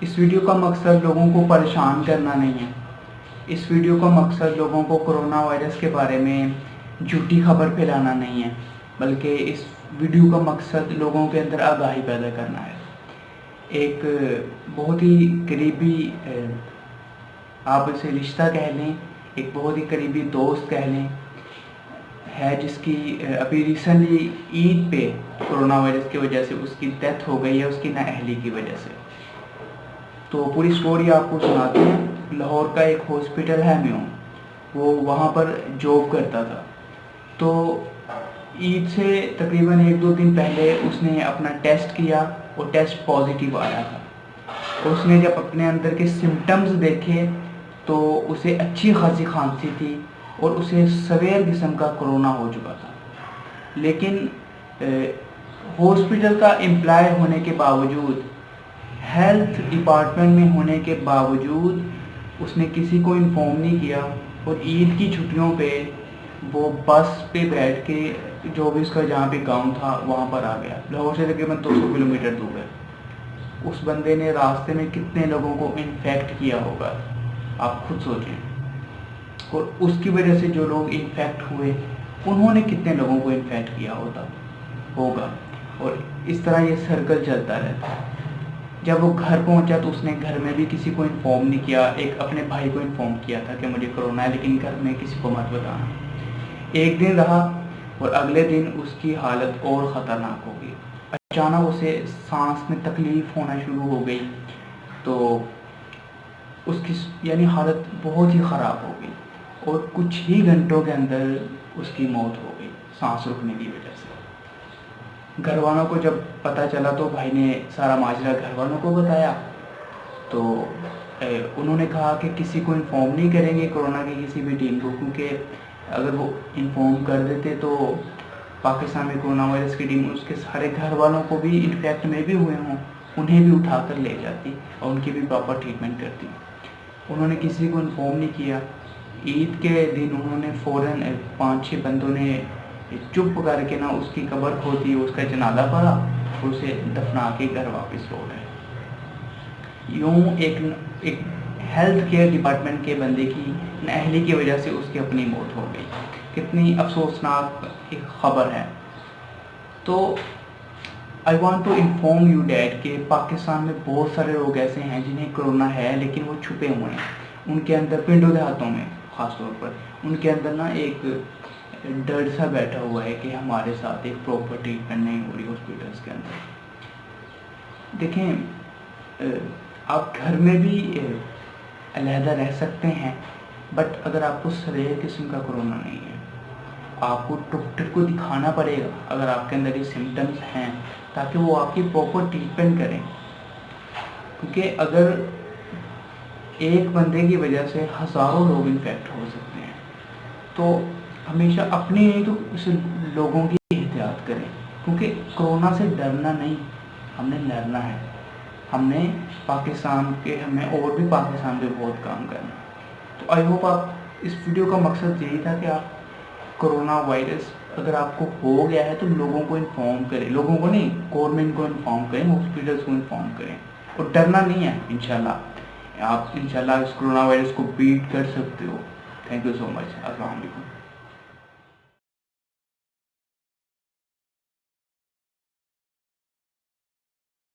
इस वीडियो का मकसद लोगों को परेशान करना नहीं है। इस वीडियो का मकसद लोगों को कोरोना वायरस के बारे में झूठी खबर फैलाना नहीं है, बल्कि इस वीडियो का मकसद लोगों के अंदर आगाही पैदा करना है। एक बहुत ही करीबी आप इसे रिश्ता कह लें, एक बहुत ही करीबी दोस्त कह लें, है जिसकी अभी रिसेंटली ईद पे कोरोना वायरस की वजह से उसकी डेथ हो गई है, उसकी नाअहली की वजह से। तो पूरी स्टोरी आपको सुनाते हैं। लाहौर का एक हॉस्पिटल है म्यूम, वो वहाँ पर जॉब करता था। तो ईद से तकरीबन 1-2 दिन पहले उसने अपना टेस्ट किया और टेस्ट पॉजिटिव आया था। उसने जब अपने अंदर के सिम्टम्स देखे तो उसे अच्छी खासी खांसी थी और उसे सवेर किस्म का कोरोना हो चुका था। लेकिन हॉस्पिटल का एम्प्लॉय होने के बावजूद, हेल्थ डिपार्टमेंट में होने के बावजूद उसने किसी को इन्फॉर्म नहीं किया और ईद की छुट्टियों पे वो बस पे बैठ के जो भी उसका जहाँ पे गांव था वहाँ पर आ गया। लाहौर से तकरीबन 200 किलोमीटर दूर है। उस बंदे ने रास्ते में कितने लोगों को इन्फेक्ट किया होगा, आप खुद सोचें। और उसकी वजह से जो लोग इन्फेक्ट हुए उन्होंने कितने लोगों को इन्फेक्ट किया होगा। और इस तरह ये सर्कल चलता रहता है। जब वो घर पहुंचा तो उसने घर में भी किसी को इन्फॉर्म नहीं किया। एक अपने भाई को इन्फॉर्म किया था कि मुझे कोरोना है, लेकिन घर में किसी को मत बताना। एक दिन रहा और अगले दिन उसकी हालत और ख़तरनाक हो गई। अचानक उसे सांस में तकलीफ़ होना शुरू हो गई, तो उसकी यानी हालत बहुत ही ख़राब हो गई और कुछ ही घंटों के अंदर उसकी मौत हो गई सांस रुकने की वजह से। घर वालों को जब पता चला तो भाई ने सारा माजरा घर वालों को बताया। तो उन्होंने कहा कि किसी को इन्फॉर्म नहीं करेंगे कोरोना की किसी भी टीम को, क्योंकि अगर वो इन्फॉर्म कर देते तो पाकिस्तान में कोरोना वायरस की टीम उसके सारे घर वालों को भी इन्फेक्ट में भी हुए हों उन्हें भी उठा कर ले जाती और उनकी भी प्रॉपर ट्रीटमेंट करती। उन्होंने किसी को इन्फॉर्म नहीं किया। ईद के दिन उन्होंने फ़ौरन 5-6 बंदों ने चुप करके ना उसकी कब्र खोदी, उसका जनाजा पड़ा और उसे दफना के घर वापस लौट आए। यूँ एक हेल्थ केयर डिपार्टमेंट के बंदे की नाअहली की वजह से उसकी अपनी मौत हो गई। कितनी अफसोसनाक एक ख़बर है। तो I want to inform you that कि पाकिस्तान में बहुत सारे लोग ऐसे हैं जिन्हें कोरोना है लेकिन वो छुपे हुए हैं। उनके अंदर पिंडों देहातों में ख़ास तौर पर उनके अंदर ना एक डर सा बैठा हुआ है कि हमारे साथ एक प्रॉपर ट्रीटमेंट नहीं हो रही हॉस्पिटल्स के अंदर। देखें, आप घर में भी अलहदा रह सकते हैं, बट अगर आपको सवेर किस्म का कोरोना नहीं है आपको डॉक्टर को दिखाना पड़ेगा अगर आपके अंदर ये सिम्टम्स हैं, ताकि वो आपकी प्रॉपर ट्रीटमेंट करें। क्योंकि अगर एक बंदे की वजह से हज़ारों लोग इन्फेक्ट हो सकते हैं, तो हमेशा अपनी नहीं तो उस लोगों की एहतियात करें। क्योंकि कोरोना से डरना नहीं, हमने लड़ना है। हमें और भी पाकिस्तान पे बहुत काम करना है। तो आई होप आप इस वीडियो का मकसद यही था कि आप कोरोना वायरस अगर आपको हो गया है तो लोगों को इन्फॉर्म करें, लोगों को नहीं गवर्नमेंट को इन्फॉर्म करें, हॉस्पिटल्स को इन्फॉर्म करें। और डरना नहीं है, इंशाल्लाह आप इंशाल्लाह इस कोरोना वायरस को बीट कर सकते हो। Thank you so much. अस्सलाम वालेकुम।